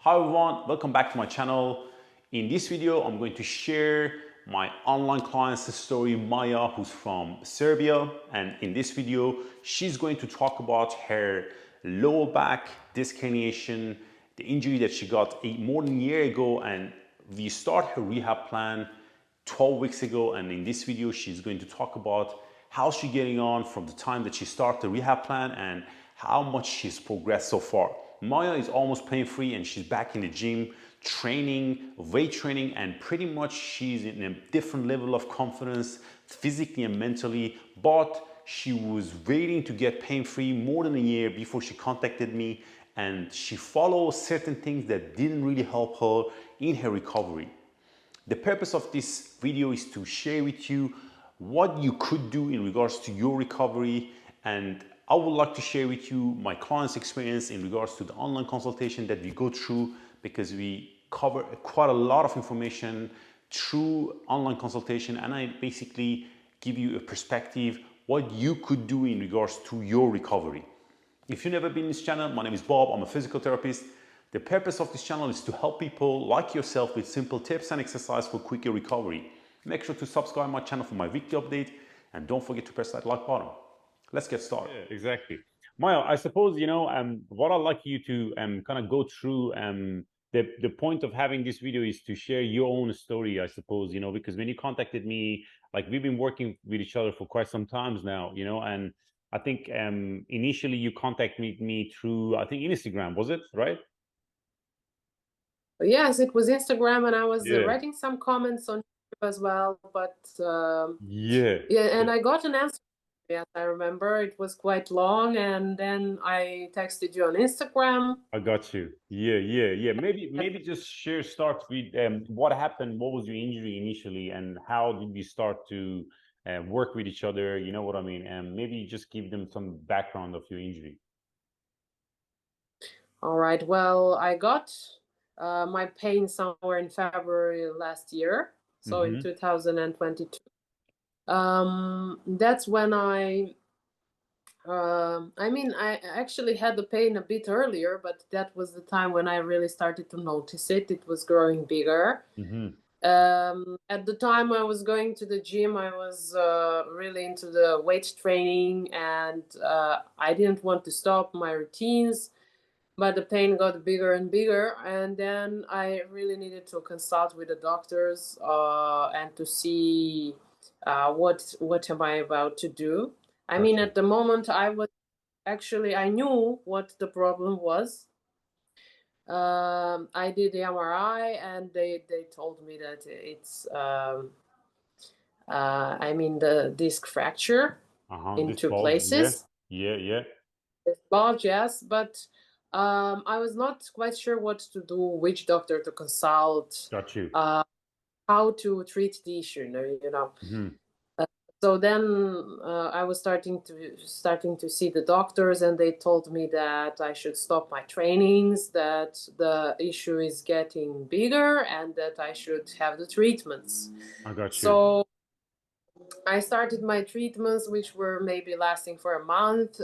Hi everyone, welcome back to my channel. In this video, I'm going to share my online client's story, Maja, who's from Serbia. And in this video, she's going to talk about her lower back disc herniation, the injury that she got more than a year ago. And we start her rehab plan 12 weeks ago. And in this video, she's going to talk about how she's getting on from the time that she started the rehab plan and how much she's progressed so far. Maja is almost pain-free and she's back in the gym, training, weight training, and pretty much she's in a different level of confidence physically and mentally, but she was waiting to get pain-free more than a year before she contacted me, and she followed certain things that didn't really help her in her recovery. The purpose of this video is to share with you what you could do in regards to your recovery, and I would like to share with you my client's experience in regards to the online consultation that we go through, because we cover quite a lot of information through online consultation, and I basically give you a perspective what you could do in regards to your recovery. If you've never been in this channel, my name is Bob, I'm a physical therapist. The purpose of this channel is to help people like yourself with simple tips and exercise for quicker recovery. Make sure to subscribe my channel for my weekly update, and don't forget to press that like button. Let's get started. Yeah, exactly. Maja, I suppose, what I'd like you to kind of go through, the point of having this video is to share your own story, I suppose, because when you contacted me, like we've been working with each other for quite some times now, and I think initially you contacted me through, I think Instagram, was it, right? Yes, it was Instagram, and I was Yeah. writing some comments on YouTube as well, but Yeah. and I got an answer. Yes, I remember it was quite long, and then I texted you on Instagram. I got you. Yeah. Maybe just start with what happened, what was your injury initially, and how did we start to work with each other? You know what I mean? And maybe just give them some background of your injury. All right. Well, I got my pain somewhere in February last year, so in 2022. That's when I mean, I actually had the pain a bit earlier, but that was the time when I really started to notice it. It was growing bigger. At the time I was going to the gym, I was really into the weight training, and I didn't want to stop my routines, but the pain got bigger and bigger, and then I really needed to consult with the doctors and to see what am I about to do. I mean, at the moment, I knew what the problem was. I did the MRI, and they told me that it's, I mean, the disc fracture in two places. Yeah. It's bulge, yes, but I was not quite sure what to do, which doctor to consult, Got you. how to treat the issue, you know. So then I was starting to see the doctors, and they told me that I should stop my trainings, that the issue is getting bigger, and that I should have the treatments. I got you. So I started my treatments, which were maybe lasting for a month,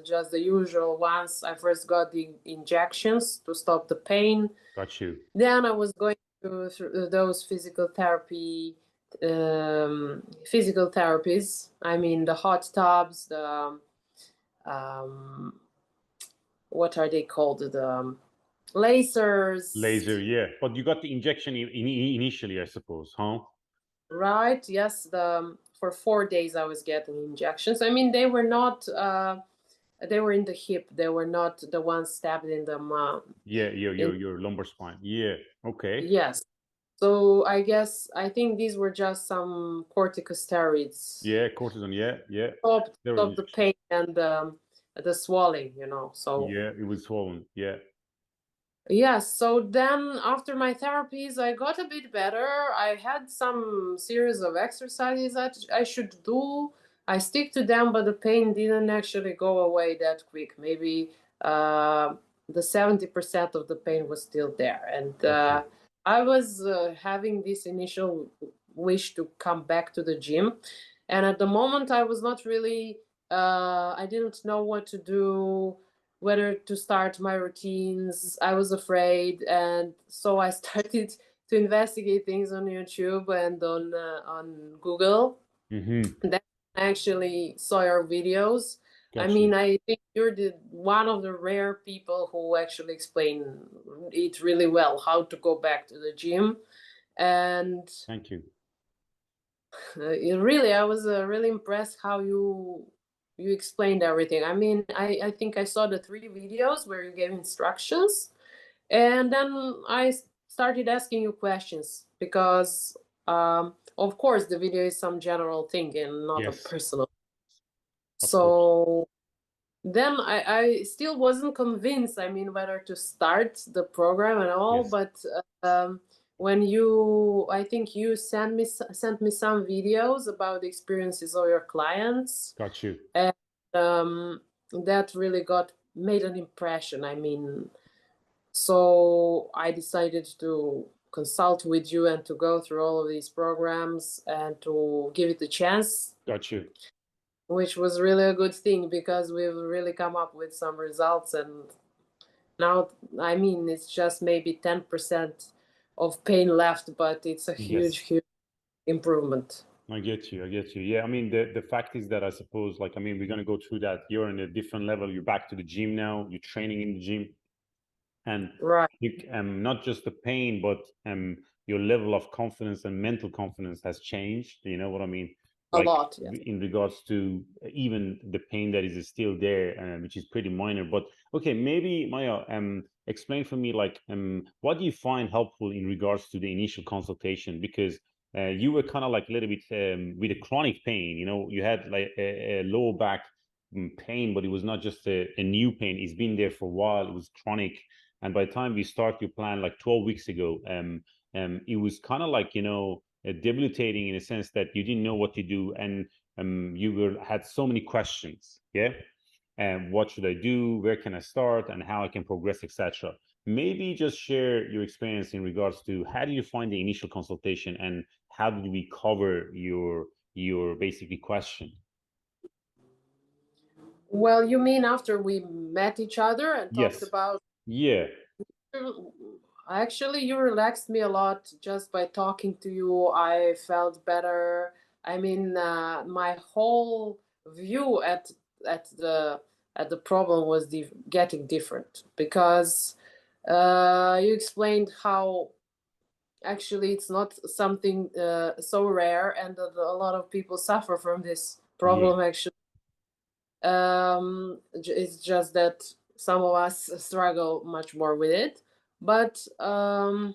just the usual ones. I first got the injections to stop the pain. Got you. Then I was going through those physical therapies. I mean, the hot tubs, the what are they called? The lasers. Laser, yeah. But you got the injection initially, I suppose, huh? Right. Yes. For 4 days I was getting injections. I mean, they were not. They were in the hip. They were not the ones stabbed in the Yeah, your lumbar spine. Yeah. Okay. Yes. So I think these were just some corticosteroids. Yeah, cortisone. Yeah. Stop the pain and the swelling, So yeah, it was swollen. Yeah. Yes. So then after my therapies, I got a bit better. I had some series of exercises that I should do. I stick to them, but the pain didn't actually go away that quick. Maybe the 70% of the pain was still there. And I was having this initial wish to come back to the gym. And at the moment, I was not really, I didn't know what to do. whether to start my routines. I was afraid, and so I started to investigate things on YouTube and on Google. Mm-hmm. And then I actually saw your videos. I Got mean, you. I think you're the one of the rare people who actually explain it really well, how to go back to the gym. And Thank you. I was really impressed how you explained everything. I mean, I think I saw the 3 videos where you gave instructions, and then I started asking you questions because, of course, the video is some general thing and not a Yes, personal. of course. So then I still wasn't convinced, I mean, whether to start the program and all, Yes, but when I think you sent me some videos about the experiences of your clients, got you. and that really made an impression. I mean, so I decided to consult with you and to go through all of these programs and to give it a chance, Got you. which was really a good thing because we've really come up with some results. And now, I mean, it's just maybe 10% of pain left, but it's a huge, Yes, huge improvement. I get you. I get you. Yeah, I mean, the fact is that I suppose, like, I mean, we're gonna go through that. You're in a different level. You're back to the gym now. You're training in the gym, and Right. you, not just the pain, but your level of confidence and mental confidence has changed. You know what I mean? A Like lot, yes. in regards to even the pain that is still there, which is pretty minor. But okay, maybe Maya, explain for me, like, what do you find helpful in regards to the initial consultation? Because you were kind of like a little bit with a chronic pain. You know, you had like a lower back pain, but it was not just a new pain. It's been there for a while. It was chronic, and by the time we start your plan like 12 weeks ago, it was kind of like, you know, debilitating in a sense that you didn't know what to do, and you had so many questions. Yeah. And what should I do? Where can I start? And how I can progress, etc. Maybe just share your experience in regards to how do you find the initial consultation, and how did we cover your basically question? Well, you mean after we met each other and talked Yes. about. Yeah. Actually, you relaxed me a lot just by talking to you. I felt better. I mean, my whole view at the at the problem was getting different because you explained how actually it's not something so rare, and that a lot of people suffer from this Yeah. problem. Actually, it's just that some of us struggle much more with it, but I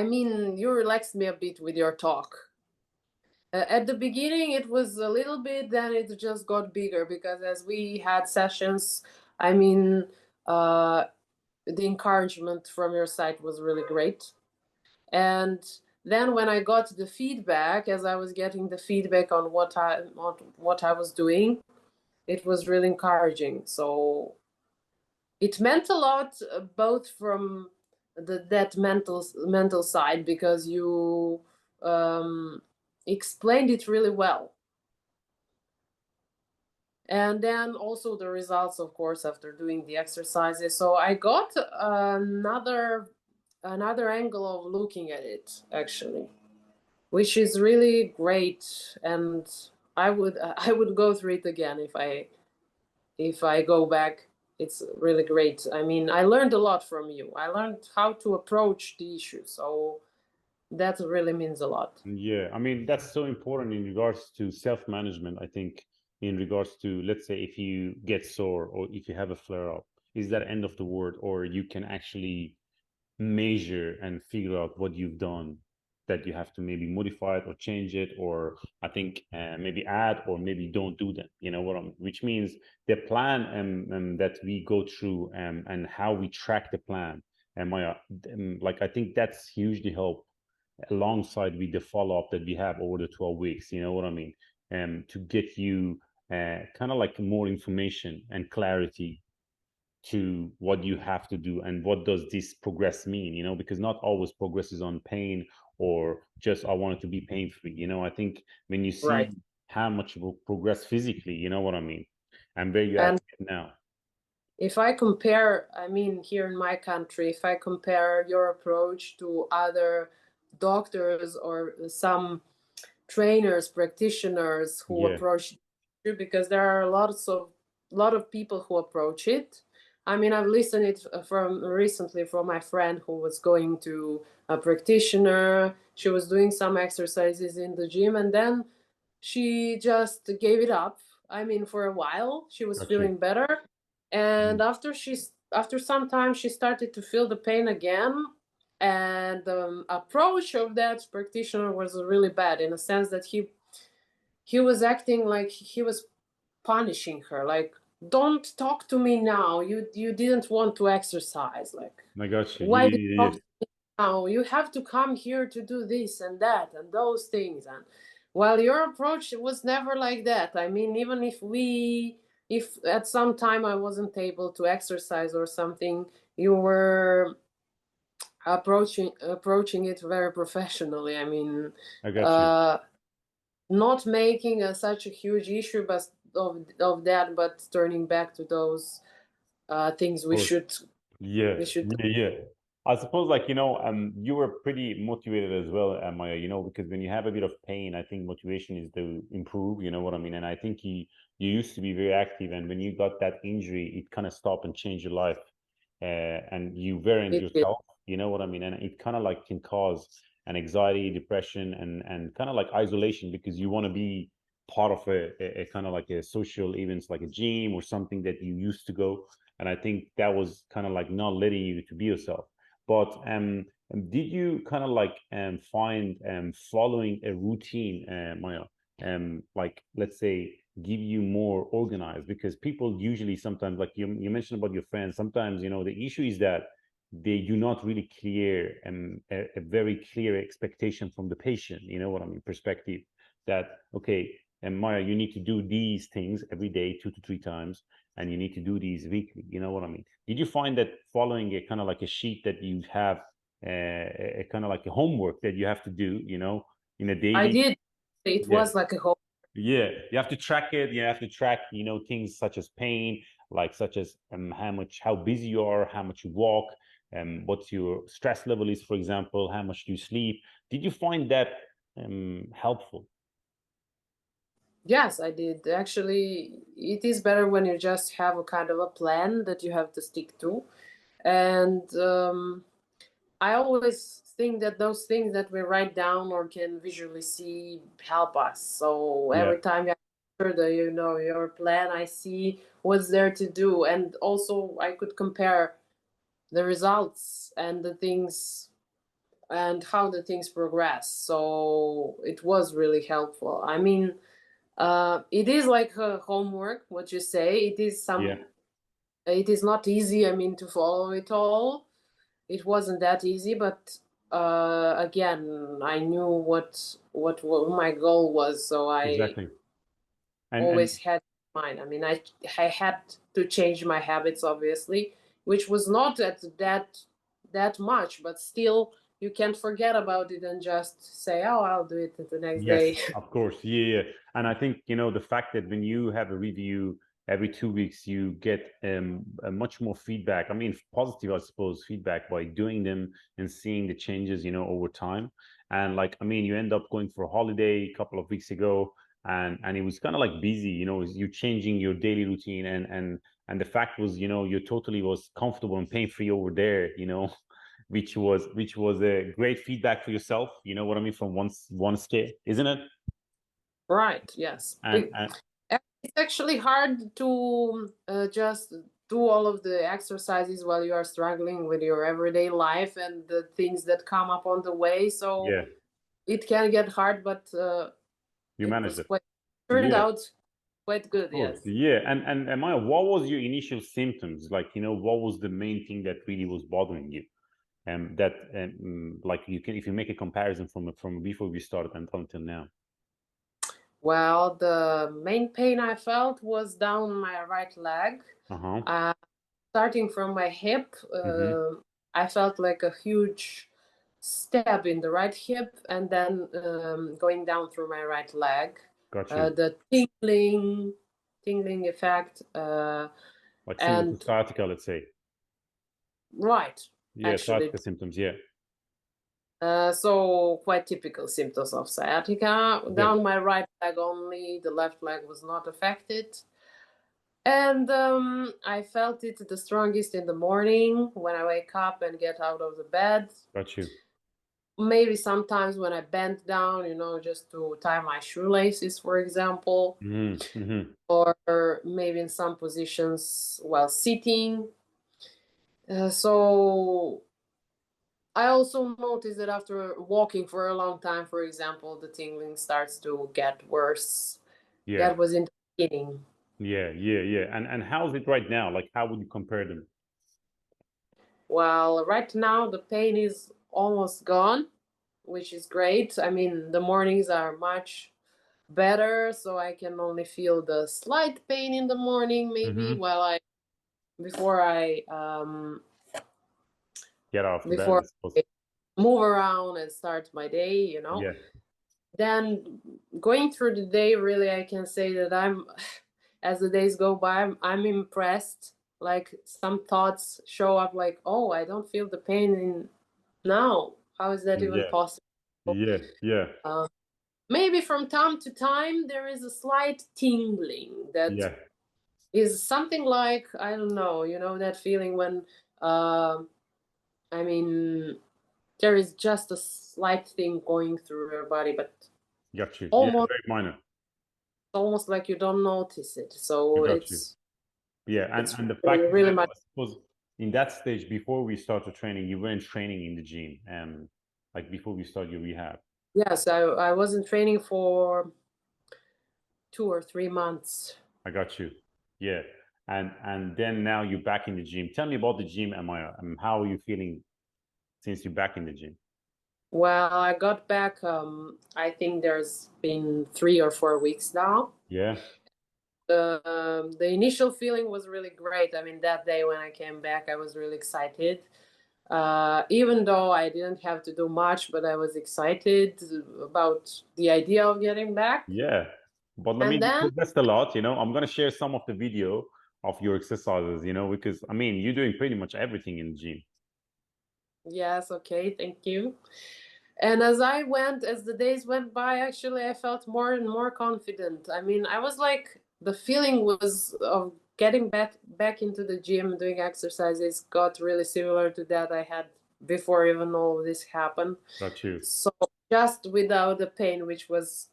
mean, you relaxed me a bit with your talk. At the beginning, it was a little bit, then it just got bigger because as we had sessions, I mean, uh, the encouragement from your side was really great. And then when I got the feedback, as I was getting the feedback on what I was doing, it was really encouraging. So it meant a lot, both from that mental side, because you um, explained it really well, and then also the results, of course, after doing the exercises. So I got another angle of looking at it, actually, which is really great. And I would go through it again if I go back. It's really great. I mean, I learned a lot from you. I learned how to approach the issue. So that really means a lot. Yeah, I mean, that's so important in regards to self-management. I think in regards to, let's say, if you get sore or if you have a flare-up, is that end of the word, or you can actually measure and figure out what you've done, that you have to maybe modify it or change it, or I think maybe add or maybe don't do that. You know what I'm, which means the plan that we go through and how we track the plan. And Maya, like, I think that's hugely help alongside with the follow-up that we have over the 12 weeks, you know what I mean, to get you kind of like more information and clarity to what you have to do and what does this progress mean, you know, because not always progress is on pain or just I want it to be pain free. You know, I think when you Right. see how much you will progress physically, you know what I mean, and where you at And now. if I compare, I mean, here in my country, if I compare your approach to other doctors or some trainers, practitioners who Yeah. approach it, because there are lot of people who approach it. I mean, I've listened it from recently from my friend who was going to a practitioner. She was doing some exercises in the gym, and then she just gave it up. I mean, for a while she was Gotcha. feeling better, and Mm. after some time she started to feel the pain again, and the approach of that practitioner was really bad in a sense that he was acting like he was punishing her, like, don't talk to me now, you didn't want to exercise, like, I gotcha. why did you Yeah, talk to me now, you have to come here to do this and that and those things. And while your approach was never like that, I mean, even if at some time I wasn't able to exercise or something, you were approaching it very professionally. I mean, I got you. uh, not making such a huge issue, but of that, but turning back to those things Of course. Yeah, we should. yeah, yeah. I suppose, like, you were pretty motivated as well, Maya, because when you have a bit of pain, I think motivation is to improve, you know what I mean? And I think you used to be very active, and when you got that injury, it kind of stopped and changed your life. And you weren't It is. yourself, you know what I mean? And it kind of like can cause an anxiety, depression, and kind of like isolation, because you want to be part of a kind of like a social events like a gym or something that you used to go. And I think that was kind of like not letting you to be yourself. But did you kind of like find following a routine, Maya, like, let's say, give you more organized? Because people usually sometimes, like you mentioned about your friends, sometimes the issue is that they do not really clear a very clear expectation from the patient, you know what I mean, perspective, that okay, and Maya, you need to do these things every day 2 to 3 times, and you need to do these weekly, you know what I mean? Did you find that following a kind of like a sheet that you have, a kind of like a homework that you have to do, in a I daily? did. It Yeah. was like a whole. Yeah, you have to track it. You have to track, things such as pain, like such as how busy you are, how much you walk, what your stress level is, for example, how much do you sleep. Did you find that helpful? Yes, I did. Actually, it is better when you just have a kind of a plan that you have to stick to. And I always think that those things that we write down or can visually see help us. So Yeah, every time you have your plan, I see what's there to do. And also I could compare the results and the things and how the things progress. So it was really helpful. I mean, it is like a homework, what you say. yeah, It is not easy, I mean, to follow it all. It wasn't that easy, but again, I knew what my goal was, so I exactly. And always had in mind. I mean, I had to change my habits, obviously, which was not at that much, but still, you can't forget about it and just say, "Oh, I'll do it the next yes, day." of course. Yeah, yeah. And I think, the fact that when you have a review every 2 weeks, you get a much more feedback. I mean, positive, I suppose, feedback by doing them and seeing the changes, over time. And like, I mean, you end up going for a holiday a couple of weeks ago, and it was kind of like busy, you changing your daily routine, and the fact was, you totally was comfortable and pain free over there, which was a great feedback for yourself, you know what I mean, from one scale, isn't it? Right, yes. And It's actually hard to just do all of the exercises while you are struggling with your everyday life and the things that come up on the way. So yeah, it can get hard, but you it managed was it. quite turned Yeah, out quite of good. course. Yes. Yeah, and Maya, what was your initial symptoms? Like, what was the main thing that really was bothering you? And that, like, you can, if you make a comparison from before we started until now. Well, the main pain I felt was down my right leg. Uh-huh. Uh, Starting from my hip, Mm-hmm. I felt like a huge stab in the right hip, and then going down through my right leg. Got you. The tingling effect. Like similar to And sciatica, let's say. right, Yeah, actually. sciatica symptoms. Yeah. So quite typical symptoms of sciatica. Yeah. Down my right leg only, the left leg was not affected. And I felt it the strongest in the morning when I wake up and get out of the bed. Got you. Maybe sometimes when I bend down, just to tie my shoelaces, for example, Mm-hmm. or maybe in some positions while sitting. So I also noticed that after walking for a long time, for example, the tingling starts to get worse. Yeah. That was in the beginning. Yeah. And how's it right now? Like, how would you compare them? Well, right now the pain is almost gone, which is great. I mean, the mornings are much better, so I can only feel the slight pain in the morning, maybe Mm-hmm. while I before I Get out of bed, before I suppose. I move around and start my day. Yeah. Then going through the day, really, I can say that as the days go by, I'm impressed. Like some thoughts show up, like, oh, I don't feel the pain in now. How is that even Yeah. possible? Yeah. Uh, Maybe from time to time there is a slight tingling that Yeah. is something like, I don't know, that feeling when, uh, I mean, there is just a slight thing going through your body, but Got you. Yeah, almost very minor. almost like you don't notice it. I So got you. it's Yeah, it's and the fact really, is really that much. I suppose in that stage before we start the training, you weren't training in the gym, like before we start your rehab. Yes, I was in training for 2 or 3 months. I got you. Yeah, and then now you're back in the gym. Tell me about the gym, Amaya. How are you feeling since you're back in the gym? Well, I got back. I think there's been 3 or 4 weeks now. Yeah, The initial feeling was really great. I mean, that day when I came back, I was really excited. Even though I didn't have to do much, but I was excited about the idea of getting back. yeah. But I And mean, you then, progressed a lot. I'm gonna share some of the video of your exercises. Because I mean, you're doing pretty much everything in the gym. yes, okay, thank you. And as the days went by, actually, I felt more and more confident. I mean, I was like, the feeling was of getting back into the gym, doing exercises, got really similar to that I had before even all this happened. Got you. So just without the pain, which was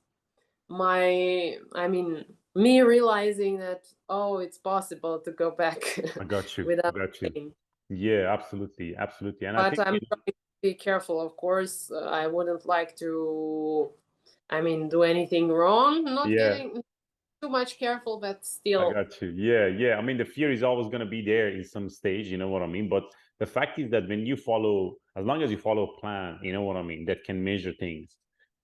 I mean, me realizing that, oh, it's possible to go back I got you. I without got you. pain. Yeah, absolutely. And I But think, I'm trying to be careful, of course. I wouldn't like to, I mean, do anything wrong. Not yeah, getting too much careful, but I still. got you. Yeah. I mean, the fear is always going to be there in some stage, you know what I mean? But the fact is that when you follow, as long as you follow a plan, you know what I mean, that can measure things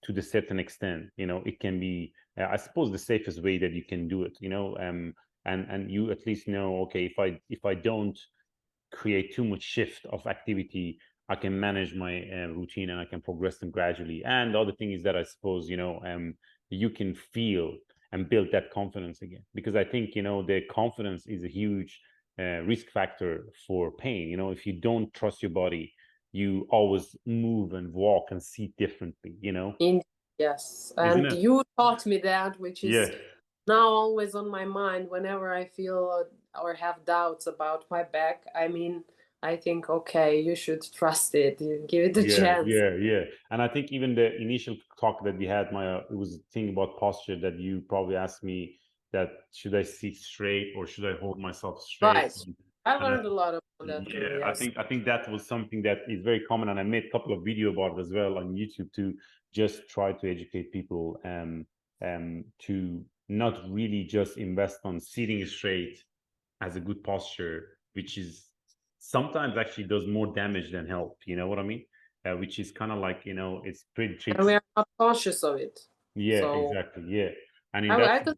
to the certain extent, it can be, I suppose, the safest way that you can do it, and you at least know, okay, if I don't create too much shift of activity, I can manage my routine and I can progress them gradually. And the other thing is that I suppose you can feel and build that confidence again, because I think the confidence is a huge risk factor for pain. If you don't trust your body, you always move and walk and see differently. In, yes. Isn't And it? you taught me that, which Yeah. is now always on my mind whenever I feel or have doubts about my back. I mean, I think, okay, you should trust it, you give it a chance. Yeah. And I think even the initial talk that we had, Maya, it was a thing about posture that you probably asked me that should I sit straight or should I hold myself straight? Right. I And learned a lot about that too, yeah, I yes. think that was something that is very common, and I made a couple of video about it as well on YouTube to just try to educate people to not really just invest on sitting straight as a good posture, which is sometimes actually does more damage than help. You know what I mean? Which is kind of like it's pretty And we tricks. are not conscious of it. Yeah, So exactly. Yeah, and in I that could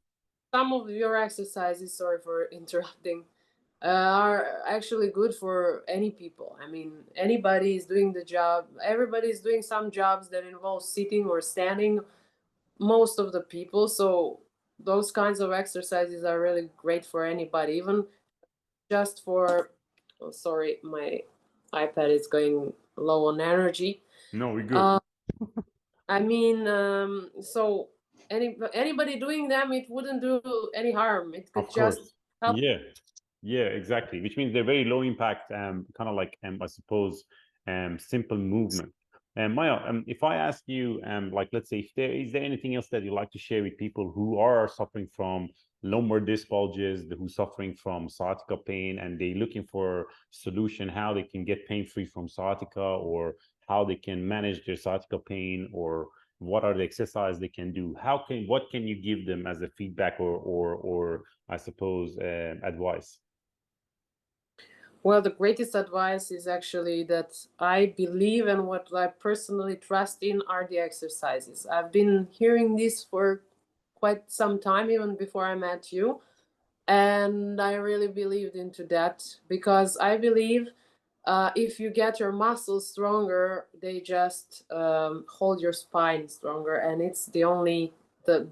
some of your exercises, sorry for interrupting, are actually good for any people. I mean, anybody is doing the job. Everybody is doing some jobs that involve sitting or standing. Most of the people. So those kinds of exercises are really great for anybody. Even just for, oh, sorry, my iPad is going low on energy. No, we're good. I mean, so anybody doing them, it wouldn't do any harm. It could Of just course. help. Yeah, exactly. Which means they're very low impact, kind of like, I suppose, simple movement. And Maya, if I ask you, like, let's say, if is there anything else that you'd like to share with people who are suffering from lumbar disc bulges, who's suffering from sciatica pain, and they're looking for solution, how they can get pain-free from sciatica, or how they can manage their sciatica pain, or what are the exercise they can do? What can you give them as a feedback, or I suppose, advice? Well, the greatest advice is actually that I believe and what I personally trust in are the exercises. I've been hearing this for quite some time, even before I met you. And I really believed into that because I believe if you get your muscles stronger, they just hold your spine stronger, and it's the only the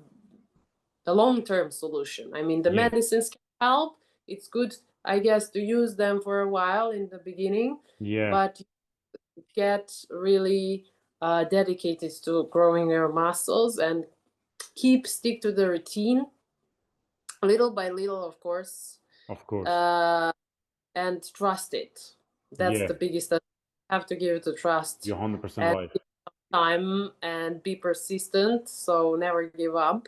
long-term solution. I mean, the Yeah, medicines can help. It's good, I guess, to use them for a while in the beginning, yeah, but you get really dedicated to growing your muscles and stick to the routine, little by little, of course, of course. uh, and trust it. That's Yeah, the biggest. Have to give it a trust you're 100% and right. time and be persistent. So never give up.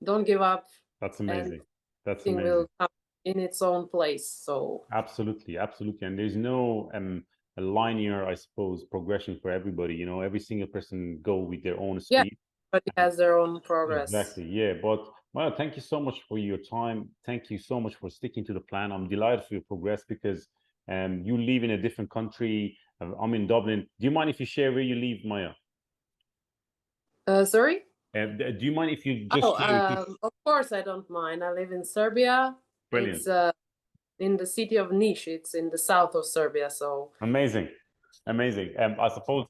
Don't give up, That's and amazing. That's thing amazing. will come in its own place. So Absolutely, absolutely. And there's no a linear, I suppose, progression for everybody. You know, every single person go with their own yeah, speed. but it has their own progress. Exactly. Yeah. But well, thank you so much for your time. Thank you so much for sticking to the plan. I'm delighted for your progress because you live in a different country. I'm in Dublin. Do you mind if you share where you live, Maya? Sorry? Do you mind if you Oh, just share with people? of course I don't mind. I live in Serbia. Brilliant. It's in the city of Niš. It's in the south of Serbia. So Amazing. Amazing. I suppose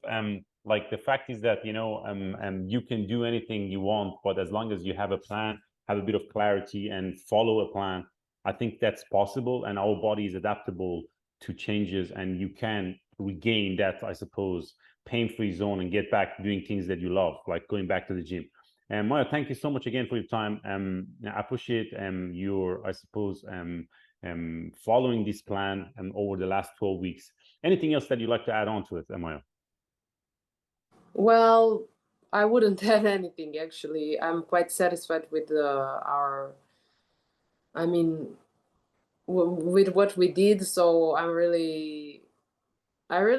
like the fact is that you can do anything you want, but as long as you have a plan, have a bit of clarity and follow a plan, I think that's possible. And our body is adaptable to changes, and you can regain that, I suppose, pain-free zone and get back doing things that you love, like going back to the gym. And Maya, thank you so much again for your time. I appreciate your, I suppose, following this plan over the last 12 weeks. Anything else that you'd like to add on to it, Maya? well, I wouldn't add anything actually. I'm quite satisfied with our. I mean, with what we did. So I really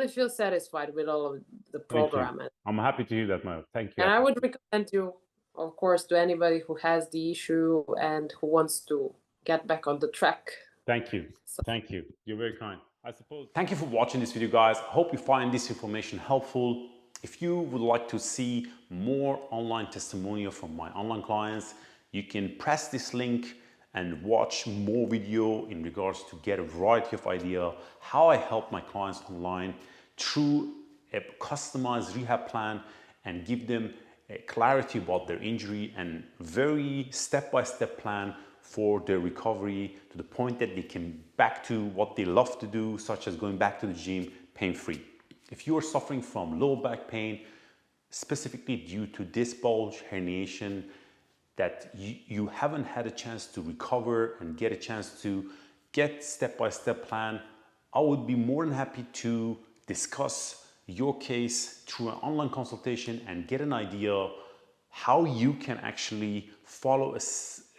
feel satisfied with all of the Thank you. program. I'm happy to hear that, Maya. Thank you. And I would recommend you, of course, to anybody who has the issue and who wants to get back on the track. Thank you. So, Thank you. You're very kind. I suppose. Thank you for watching this video, guys. I hope you find this information helpful. If you would like to see more online testimonial from my online clients, you can press this link and watch more video in regards to get a variety of idea how I help my clients online through a customized rehab plan and give them a clarity about their injury and very step-by-step plan for their recovery to the point that they can back to what they love to do, such as going back to the gym pain-free. If you are suffering from low back pain, specifically due to disc bulge herniation, that you haven't had a chance to recover and get a chance to get step-by-step plan, I would be more than happy to discuss your case through an online consultation and get an idea how you can actually follow a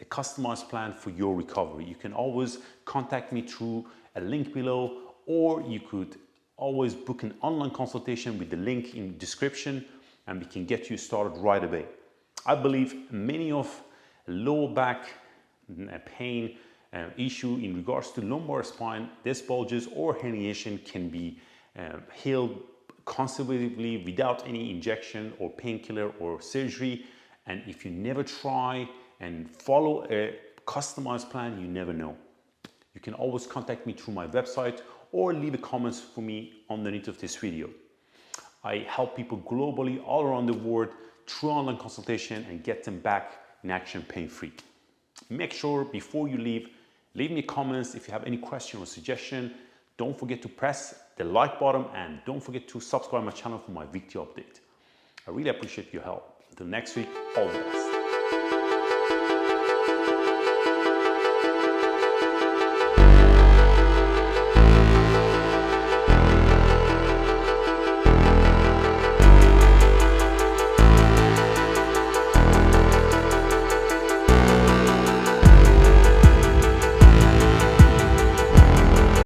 customized plan for your recovery. You can always contact me through a link below, or you could always book an online consultation with the link in the description and we can get you started right away. I believe many of lower back pain issue in regards to lumbar spine, disc bulges or herniation can be healed conservatively without any injection or painkiller or surgery. And if you never try and follow a customized plan, you never know. You can always contact me through my website or leave a comment for me underneath of this video. I help people globally all around the world through online consultation and get them back in action pain-free. Make sure before you leave, Leave me comments if you have any question or suggestion. Don't forget to press the like button and don't forget to subscribe my channel for my weekly update. I really appreciate your help. Until next week, all the best.